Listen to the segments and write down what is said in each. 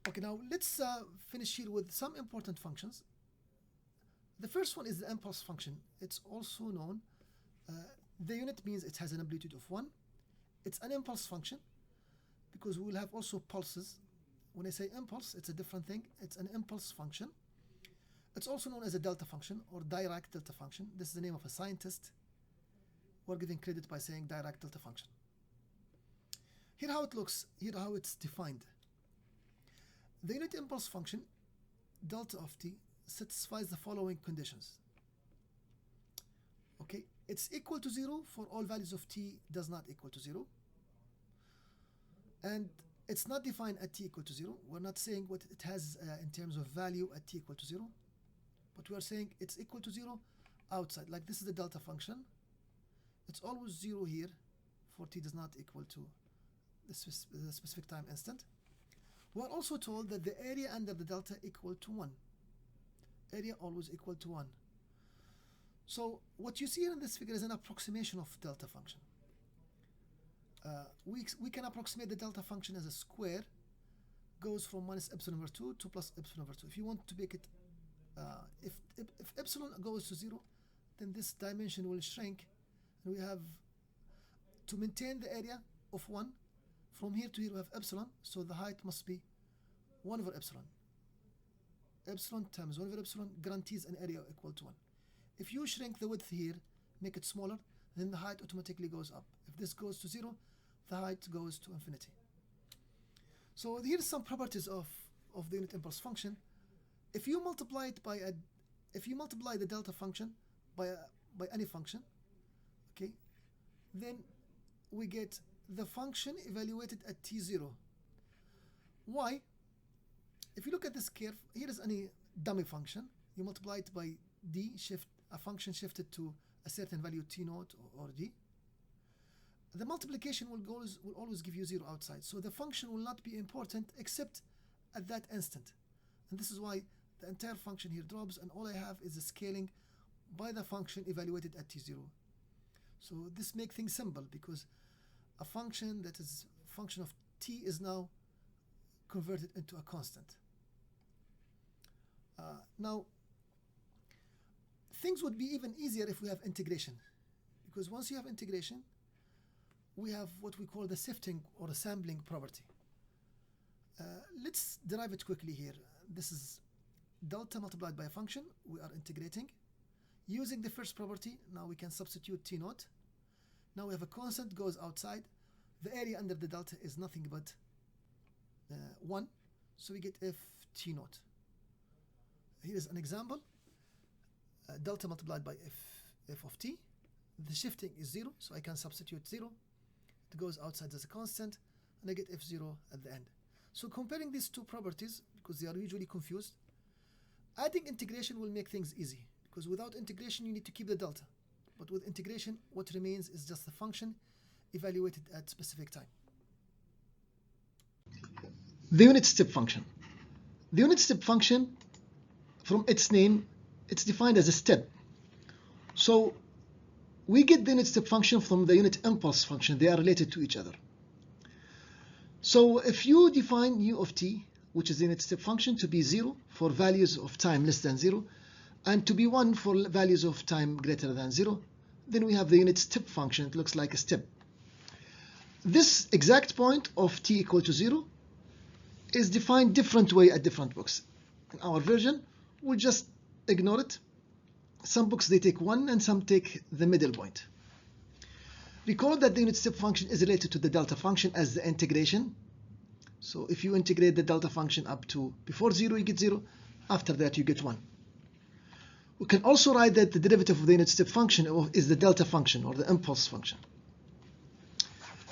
Okay, now let's finish here with some important functions. The first one is the impulse function. It's also known, the unit means it has an amplitude of 1. It's an impulse function because we will have also pulses. When I say impulse, it's a different thing. It's an impulse function. It's also known as a delta function or Dirac delta function. This is the name of a scientist. We're giving credit by saying Dirac delta function. Here how it looks, here how it's defined. The unit impulse function, delta of t, satisfies the following conditions. Okay, it's equal to 0 for all values of t does not equal to 0. And it's not defined at t equal to 0. We're not saying what it has in terms of value at t equal to 0. But we are saying it's equal to 0 outside. Like this is the delta function. It's always 0 here for t does not equal to the specific time instant. We are also told that the area under the delta equal to 1. Area always equal to 1. So what you see here in this figure is an approximation of delta function. We can approximate the delta function as a square goes from minus epsilon over 2 to plus epsilon over 2. If you want to make it, if epsilon goes to 0, then this dimension will shrink, and we have to maintain the area of 1. From here to here we have epsilon, so the height must be 1 over epsilon. Epsilon times 1 over epsilon guarantees an area equal to 1. If you shrink the width here, make it smaller, then the height automatically goes up. If this goes to 0, the height goes to infinity. So here's some properties of the unit impulse function. If you multiply it by if you multiply the delta function by any function, okay, then we get the function evaluated at t0. Why? If you look at this curve, here is any dummy function. You multiply it by d, a function shifted to a certain value t0 or d. The multiplication will always give you 0 outside. So the function will not be important except at that instant. And this is why the entire function here drops, and all I have is a scaling by the function evaluated at t0. So this makes things simple because a function that is a function of t is now converted into a constant. Now, things would be even easier if we have integration, because once you have integration, we have what we call the sifting or a sampling property. Let's derive it quickly here. This is delta multiplied by a function. We are integrating. Using the first property, now we can substitute t0. Now we have a constant goes outside. The area under the delta is nothing but 1. So we get f t0. Here is an example. Delta multiplied by f of t. The shifting is 0, so I can substitute 0. It goes outside as a constant, and I get f0 at the end. So comparing these two properties, because they are usually confused, adding integration will make things easy, because without integration you need to keep the delta. But with integration, what remains is just the function evaluated at specific time. The unit step function. The unit step function, from its name, it's defined as a step. So we get the unit step function from the unit impulse function. They are related to each other. So if you define u of t, which is the unit step function, to be 0 for values of time less than 0, and to be 1 for values of time greater than 0, then we have the unit step function. It looks like a step. This exact point of t equal to 0 is defined different way at different books. In our version, we'll just ignore it. Some books they take 1 and some take the middle point. Recall that the unit step function is related to the delta function as the integration. So if you integrate the delta function up to before 0, you get 0. After that, you get 1. We can also write that the derivative of the unit step function is the delta function or the impulse function.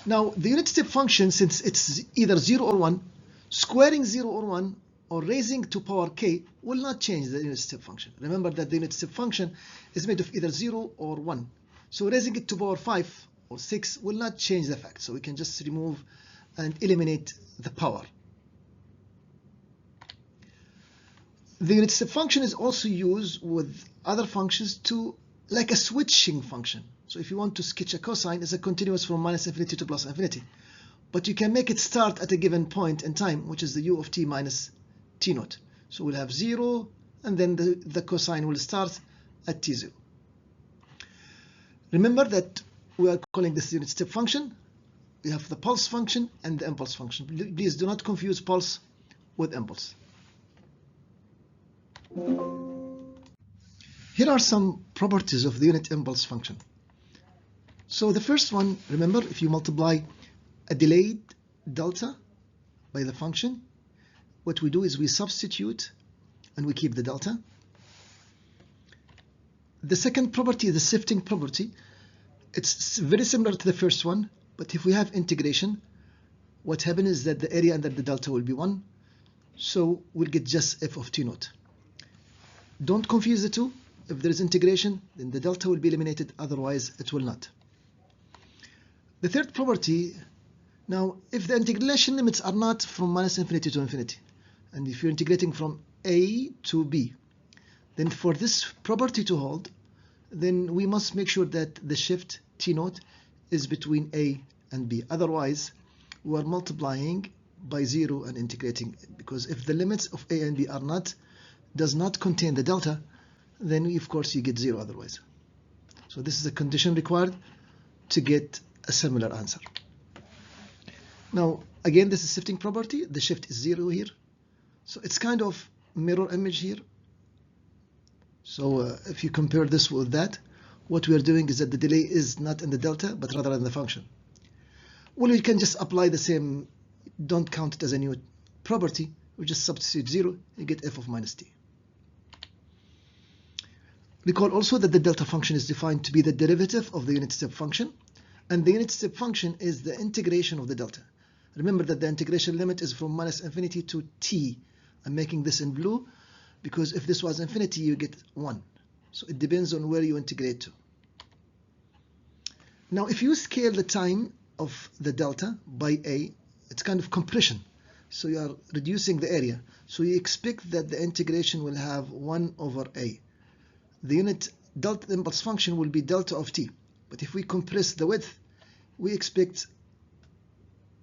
Now, the unit step function, since it's either 0 or 1, squaring 0 or 1 or raising to power k will not change the unit step function. Remember that the unit step function is made of either 0 or 1. So raising it to power 5 or 6 will not change the fact. So we can just remove and eliminate the power. The unit step function is also used with other functions to, like a switching function. So if you want to sketch a cosine, it's a continuous from minus infinity to plus infinity. but you can make it start at a given point in time, which is the u of t minus t naught. So we'll have 0, and then the cosine will start at t0. Remember that we are calling this unit step function. We have the pulse function and the impulse function. Please do not confuse pulse with impulse. Here are some properties of the unit impulse function. So the first one, remember, if you multiply a delayed delta by the function, what we do is we substitute and we keep the delta. The second property is the sifting property. It's very similar to the first one, but if we have integration, what happens is that the area under the delta will be 1, so we'll get just f of t naught. Don't confuse the two. If there is integration, then the delta will be eliminated, otherwise it will not. The third property, now if the integration limits are not from minus infinity to infinity, and if you're integrating from a to b, then for this property to hold, then we must make sure that the shift t naught is between a and b. Otherwise, we are multiplying by 0 and integrating, because if the limits of a and b does not contain the delta, then of course you get 0 otherwise. So this is a condition required to get a similar answer. Now again, this is shifting property. The shift is 0 here, so it's kind of mirror image here. So if you compare this with that, what we are doing is that the delay is not in the delta, but rather in the function. Well, we can just apply the same, don't count it as a new property, we just substitute 0, you get f of minus t. Recall also that the delta function is defined to be the derivative of the unit step function, and the unit step function is the integration of the delta. Remember that the integration limit is from minus infinity to t. I'm making this in blue because if this was infinity, you get 1. So it depends on where you integrate to. Now, if you scale the time of the delta by a, it's kind of compression. So you are reducing the area. So you expect that the integration will have 1 over a. The unit delta impulse function will be delta of t. But if we compress the width, we expect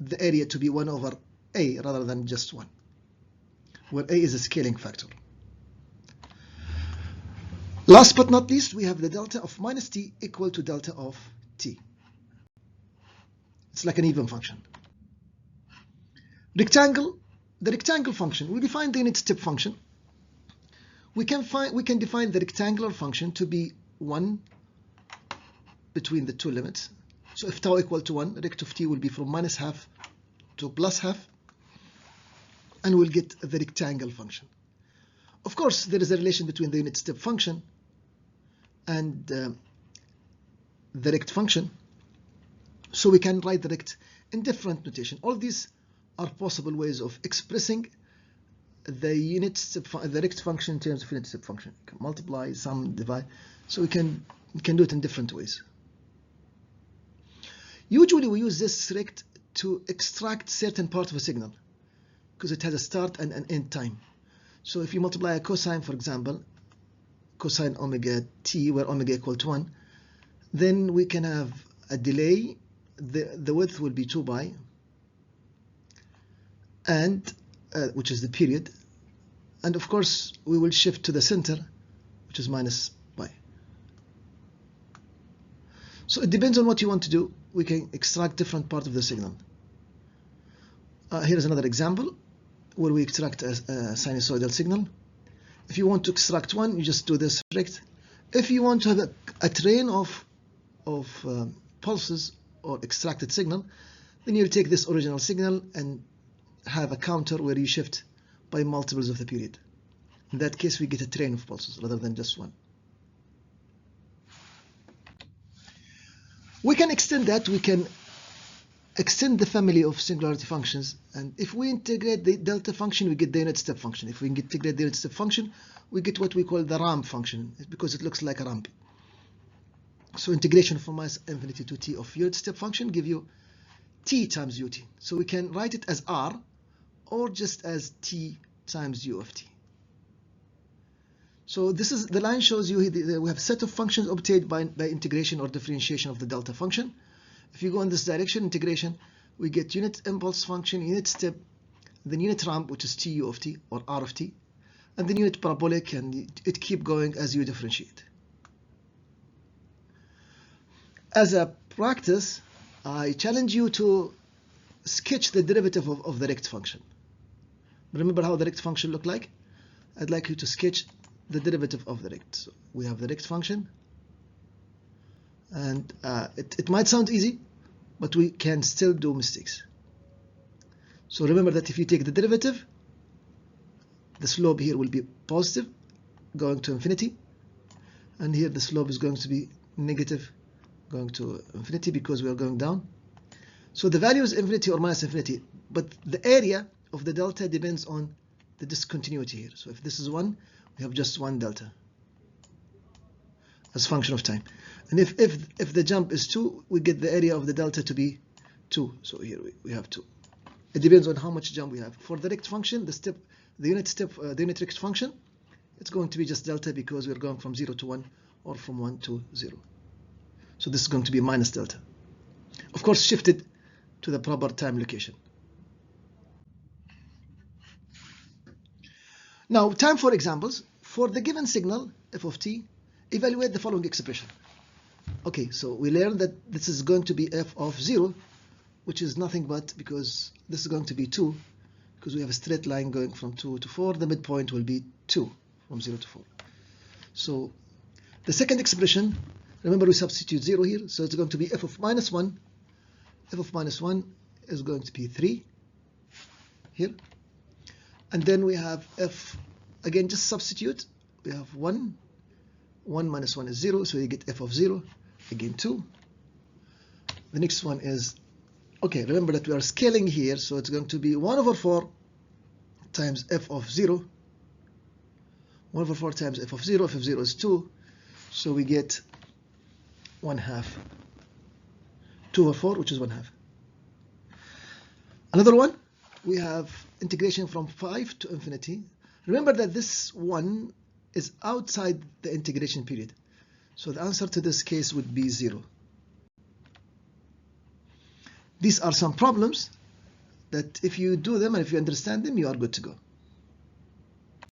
the area to be 1 over a rather than just 1, where a is a scaling factor. Last but not least, we have the delta of minus t equal to delta of t. It's like an even function. The rectangle function, we define the unit step function. We can define the rectangular function to be 1 between the two limits. So if tau equal to 1, rect of t will be from minus half to plus half, and we'll get the rectangle function. Of course, there is a relation between the unit step function and the rect function, so we can write the rect in different notation. All these are possible ways of expressing the rect function in terms of unit step function. You can multiply, sum, divide, so we can do it in different ways. Usually we use this rect to extract certain part of a signal because it has a start and an end time. So if you multiply a cosine, for example, cosine omega t, where omega equal to 1, then we can have a delay. The width will be 2 pi, and which is the period, and of course we will shift to the center, which is minus pi. So it depends on what you want to do. We can extract different part of the signal. Here is another example where we extract a sinusoidal signal. If you want to extract one, you just do this rect. If you want to have a train of pulses or extracted signal, then you take this original signal and have a counter where you shift by multiples of the period. In that case, we get a train of pulses rather than just one. We can extend that. We can extend the family of singularity functions, and if we integrate the delta function, we get the unit step function. If we integrate the unit step function, we get what we call the ramp function, because it looks like a ramp. So integration from minus infinity to t of unit step function give you t times ut. So we can write it as r, or just as t times u of t. So this is the line shows you we have a set of functions obtained by integration or differentiation of the delta function. If you go in this direction, integration, we get unit impulse function, unit step, then unit ramp, which is tu of t or r of t, and then unit parabolic, and it keep going as you differentiate. As a practice, I challenge you to sketch the derivative of the rect function. Remember how the rect function looked like? I'd like you to sketch the derivative of the rect. So we have the rect function, and it might sound easy, but we can still do mistakes. So remember that if you take the derivative, the slope here will be positive, going to infinity, and here the slope is going to be negative, going to infinity, because we are going down. So the value is infinity or minus infinity, but the area of the delta depends on the discontinuity here. So if this is 1, we have just 1 delta as function of time. And if the jump is 2, we get the area of the delta to be 2. So here we have 2. It depends on how much jump we have. For the rect function, the unit rect function, it's going to be just delta, because we're going from 0 to 1 or from 1 to 0. So this is going to be minus delta. Of course, shifted to the proper time location. Now, time for examples. For the given signal, f of t, evaluate the following expression. Okay, so we learned that this is going to be f of 0, which is nothing but, because this is going to be 2, because we have a straight line going from 2 to 4, the midpoint will be 2 from 0 to 4. So the second expression, remember we substitute 0 here, so it's going to be f of minus 1. F of minus 1 is going to be 3 here. And then we have f, again, just substitute. We have 1. 1 minus 1 is 0, so you get f of 0, again 2. The next one is, okay, remember that we are scaling here, so it's going to be 1 over 4 times f of 0. 1 over 4 times f of 0. F of 0 is 2, so we get 1/2. 2 over 4, which is 1/2. Another one, we have integration from 5 to infinity. Remember that this 1 is outside the integration period, so the answer to this case would be 0. These are some problems that if you do them and if you understand them, you are good to go.